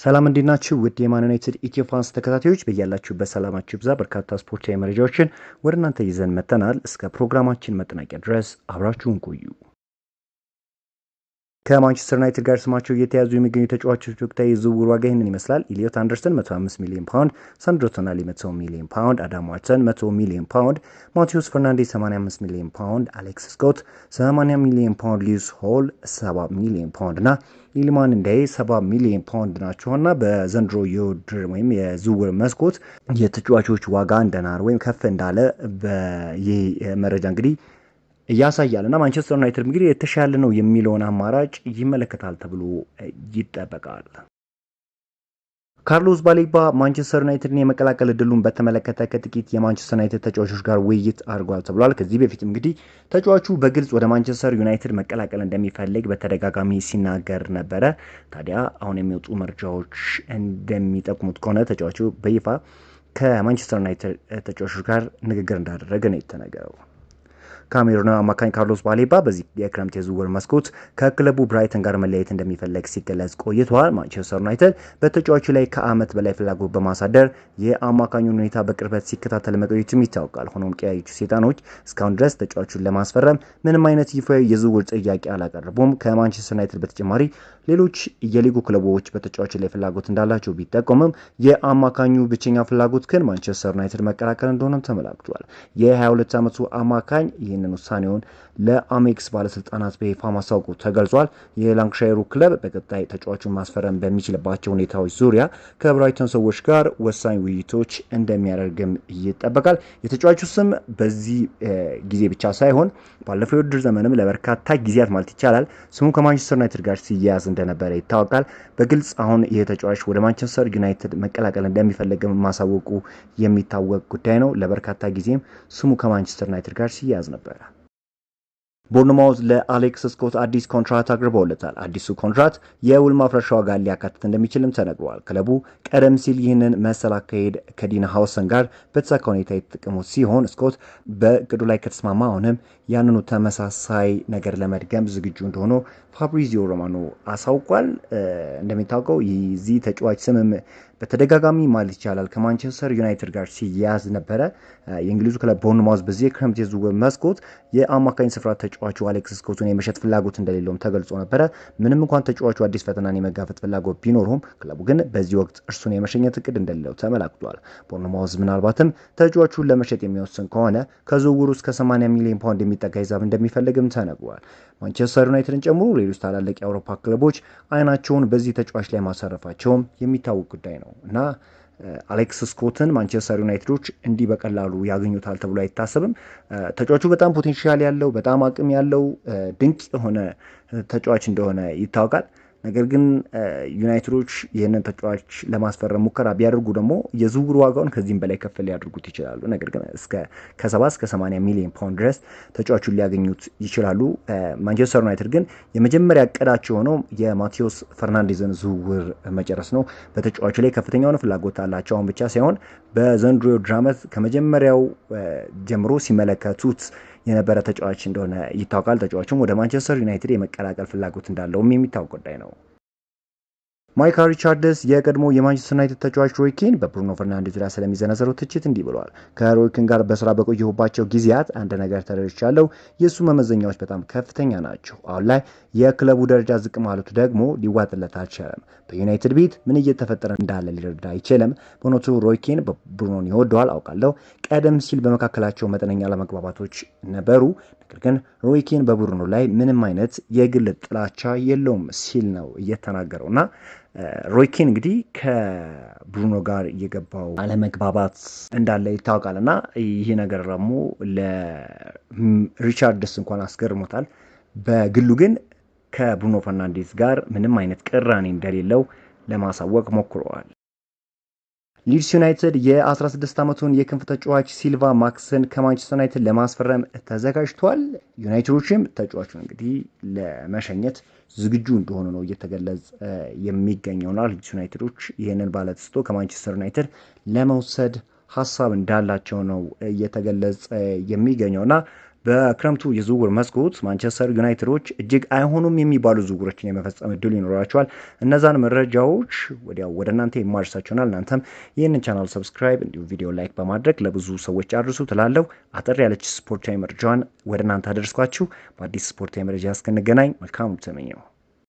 ሰላም እንዲናችሁ ውድ የማን ዩናይትድ ኢትዮ ፋንስ ተከታታዮች በያላችሁበት ሰላማችሁ ይብዛ። በርካታ ስፖርታዊ መረጃዎችን ወደ እናንተ ይዘን መጥተናል። እስከ ፕሮግራማችን መጠናቂያ ድረስ አብራችሁን ቆዩ። ከማንቸስተር ዩናይትድ ጋር ስማቸው እየተያዙ የሚገኙ ተጫዋቾች ወቅታዊ የዝውውር ዋጋ ይህንን ይመስላል። ኢሊዮት አንደርሰን 105 ሚሊዮን ፓውንድ፣ ሳንድሮ ቶናሊ 100 ሚሊዮን ፓውንድ፣ አዳም ዋትሰን 100 ሚሊዮን ፓውንድ፣ ማቴዎስ ፈርናንዴዝ 85 ሚሊዮን ፓውንድ፣ አሌክስ ስኮት 80 ሚሊዮን ፓውንድ፣ ሊዩስ ሆል 70 ሚሊዮን ፓውንድ እና ኢልማን እንዳይ 70 ሚሊዮን ፓውንድ ናቸውና በዘንድሮ የውድድር ወይም የዝውውር መስኮት የተጫዋቾች ዋጋ እንደናር ወይም ከፍ እንዳለ በይህ መረጃ እንግዲህ ያሳያል እና ማንቸስተር ዩናይትድ እንግዲህ የተሻለ ነው የሚለውን አማራጭ ይመለከታል ተብሎ ይጠበቃል። ካርሎስ ባሌባ ማንቸስተር ዩናይትድን የመቀላቀል እድሉን በተመለከተ ከጥቂት የማንቸስተር ዩናይትድ ተጫዋቾች ጋር ውይይት አድርጓል ተብሏል። ከዚህ በፊት እንግዲህ ተጫዋቹ በግልጽ ወደ ማንቸስተር ዩናይትድ መቀላቀል እንደሚፈልግ በተደጋጋሚ ሲናገር ነበረ። ታዲያ አሁን የሚወጡ መረጃዎች እንደሚጠቁሙት ከሆነ ተጫዋቹ በይፋ ከማንቸስተር ዩናይትድ ተጫዋቾች ጋር ንግግር እንዳደረገ ነው የተነገረው። ካሜሩናዊ አማካኝ ካርሎስ ባሌባ በዚህ የክረምት የዝውውር መስኮት ከክለቡ ብራይተን ጋር መለየት እንደሚፈለግ ሲገለጽ ቆይቷል። ማንቸስተር ዩናይትድ በተጫዋቹ ላይ ከዓመት በላይ ፍላጎት በማሳደር የአማካኙን ሁኔታ በቅርበት ሲከታተል መቆየቱም ይታወቃል። ሆኖም ቀያዮቹ ሰይጣኖች እስካሁን ድረስ ተጫዋቹን ለማስፈረም ምንም አይነት ይፋዊ የዝውውር ጥያቄ አላቀረቡም። ከማንቸስተር ዩናይትድ በተጨማሪ ሌሎች የሊጉ ክለቦች በተጫዋቹ ላይ ፍላጎት እንዳላቸው ቢጠቆምም የአማካኙ ብቸኛ ፍላጎት ግን ማንቸስተር ዩናይትድ መቀላቀል እንደሆነም ተመላክቷል። የ22 ዓመቱ አማካኝ ይህንን ውሳኔውን ለአሜክስ ባለስልጣናት በይፋ ማስታወቁ ተገልጿል። የላንክሻየሩ ክለብ በቀጣይ ተጫዋቹን ማስፈረም በሚችልባቸው ሁኔታዎች ዙሪያ ከብራይተን ሰዎች ጋር ወሳኝ ውይይቶች እንደሚያደርግም ይጠበቃል። የተጫዋቹ ስም በዚህ ጊዜ ብቻ ሳይሆን ባለፈው የውድድር ዘመንም ለበርካታ ጊዜያት ማለት ይቻላል ስሙ ከማንቸስተር ዩናይትድ ጋር ሲያያዝ እንደነበረ ይታወቃል። በግልጽ አሁን ይህ ተጫዋች ወደ ማንቸስተር ዩናይትድ መቀላቀል እንደሚፈልግ ማሳወቁ የሚታወቅ ጉዳይ ነው። ለበርካታ ጊዜም ስሙ ከማንቸስተር ዩናይትድ ጋር ሲያያዝ ነበረ። ቦርንማውዝ ለአሌክስ ስኮት አዲስ ኮንትራት አቅርበውለታል። አዲሱ ኮንትራት የውል ማፍረሻ ዋጋ ሊያካትት እንደሚችልም ተነግሯል። ክለቡ ቀደም ሲል ይህንን መሰል አካሄድ ከዲና ሃውሰን ጋር በተሳካ ሁኔታ የተጠቀሙት ሲሆን ስኮት በእቅዱ ላይ ከተስማማ አሁንም ያንኑ ተመሳሳይ ነገር ለመድገም ዝግጁ እንደሆነ ፋብሪዚዮ ሮማኖ አሳውቋል። እንደሚታወቀው የዚህ ተጫዋች ስምም በተደጋጋሚ ማለት ይቻላል ከማንቸስተር ዩናይትድ ጋር ሲያያዝ ነበረ። የእንግሊዙ ክለብ ቦርንማውዝ በዚህ የክረምት የዝውውር መስኮት የአማካኝ ስፍራ ተጫዋቹ አሌክስ ስኮትን የመሸጥ ፍላጎት እንደሌለውም ተገልጾ ነበረ። ምንም እንኳን ተጫዋቹ አዲስ ፈተናን የመጋፈጥ ፍላጎት ቢኖረውም ክለቡ ግን በዚህ ወቅት እርሱን የመሸኘት እቅድ እንደሌለው ተመላክቷል። ቦርንማውዝ ምናልባትም ተጫዋቹን ለመሸጥ የሚወስን ከሆነ ከዝውውሩ እስከ 80 ሚሊዮን ፓውንድ የሚጠጋ ሂሳብ እንደሚፈልግም ተነግሯል። ማንቸስተር ዩናይትድን ጨምሮ ሌሎች ታላላቅ የአውሮፓ ክለቦች አይናቸውን በዚህ ተጫዋች ላይ ማሳረፋቸውም የሚታወቅ ጉዳይ ነው እና አሌክስ ስኮትን ማንቸስተር ዩናይትዶች እንዲህ በቀላሉ ያገኙታል ተብሎ አይታሰብም። ተጫዋቹ በጣም ፖቴንሻል ያለው በጣም አቅም ያለው ድንቅ የሆነ ተጫዋች እንደሆነ ይታወቃል። ነገር ግን ዩናይትዶች ይህንን ተጫዋች ለማስፈረም ሙከራ ቢያደርጉ ደግሞ የዝውውር ዋጋውን ከዚህም በላይ ከፍ ሊያደርጉት ይችላሉ። ነገር ግን ከ70 እስከ 80 ሚሊዮን ፓውንድ ድረስ ተጫዋቹን ሊያገኙት ይችላሉ። ማንቸስተር ዩናይትድ ግን የመጀመሪያ እቅዳቸው ሆነው የማቴዎስ ፈርናንዴዝን ዝውውር መጨረስ ነው። በተጫዋቹ ላይ ከፍተኛውን ፍላጎት አላቸው። አሁን ብቻ ሳይሆን በዘንድሮ የውድድር ዓመት ከመጀመሪያው ጀምሮ ሲመለከቱት የነበረ ተጫዋች እንደሆነ ይታወቃል። ተጫዋቹም ወደ ማንቸስተር ዩናይትድ የመቀላቀል ፍላጎት እንዳለውም የሚታወቅ ጉዳይ ነው። ማይካል ሪቻርድስ የቀድሞ የማንቸስተር ዩናይትድ ተጫዋች ሮይ ኪን በብሩኖ ፈርናንዴዝ ዙሪያ ስለሚዘነዘረው ትችት እንዲህ ብለዋል። ከሮይ ኪን ጋር በስራ በቆየሁባቸው ጊዜያት አንድ ነገር ተረድቻለሁ። የእሱ መመዘኛዎች በጣም ከፍተኛ ናቸው። አሁን ላይ የክለቡ ደረጃ ዝቅ ማለቱ ደግሞ ሊዋጥለት አልቻለም። በዩናይትድ ቤት ምን እየተፈጠረ እንዳለ ሊረዳ አይችልም። በእውነቱ ሮይ ኪን ብሩኖን ይወደዋል አውቃለሁ። ቀደም ሲል በመካከላቸው መጠነኛ አለመግባባቶች ነበሩ። ነገር ግን ሮይ ኪን በብሩኖ ላይ ምንም አይነት የግል ጥላቻ የለውም ሲል ነው እየተናገረውና ሮይ ኪን እንግዲህ ከብሩኖ ጋር የገባው አለመግባባት እንዳለ ይታወቃል እና ይህ ነገር ደግሞ ለሪቻርድስ እንኳን አስገርሞታል። በግሉ ግን ከብሩኖ ፈርናንዴዝ ጋር ምንም አይነት ቅራኔ እንደሌለው ለማሳወቅ ሞክረዋል። ሊድስ ዩናይትድ የ16 ዓመቱን የክንፍ ተጫዋች ሲልቫ ማክስን ከማንቸስተር ዩናይትድ ለማስፈረም ተዘጋጅቷል። ዩናይትዶችም ተጫዋቹን እንግዲህ ለመሸኘት ዝግጁ እንደሆኑ ነው እየተገለጸ የሚገኘውና ሊድስ ዩናይትዶች ይህንን ባለተስጦ ከማንቸስተር ዩናይትድ ለመውሰድ ሀሳብ እንዳላቸው ነው እየተገለጸ የሚገኘውና በክረምቱ የዝውውር መስኮት ማንቸስተር ዩናይትዶች እጅግ አይሆኑም የሚባሉ ዝውውሮችን የመፈጸም እድሉ ይኖራቸዋል። እነዛን መረጃዎች ወዲያው ወደ እናንተ የማርሳችሁናል። እናንተም ይህንን ቻናል ሰብስክራይብ እንዲሁም ቪዲዮ ላይክ በማድረግ ለብዙ ሰዎች አድርሱ ትላለው። አጠር ያለች ስፖርታዊ መረጃዋን ወደ እናንተ አደርስኳችሁ። በአዲስ ስፖርታዊ መረጃ እስክንገናኝ መልካም ተመኘው።